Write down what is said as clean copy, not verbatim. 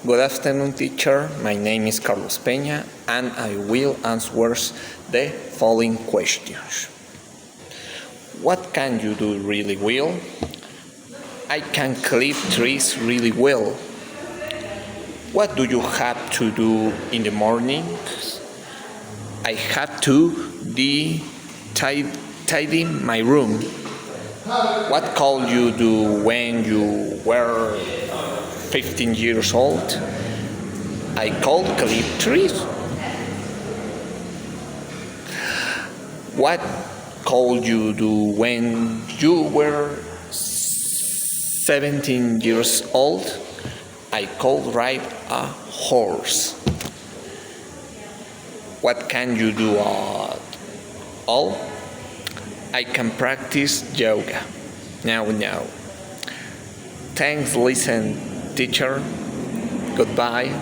Good afternoon, teacher. My name is Carlos Peña, and I will answer the following questions. What can you do really well? I can clip trees really well. What do you have to do in the morning? I have to tidy my room. What could you do when you were 15 years old? I could clip trees. What could you do when you were 17 years old? I could ride a horse. What can you do at all? I can practice yoga. Now. Thanks, listen, teacher. Goodbye.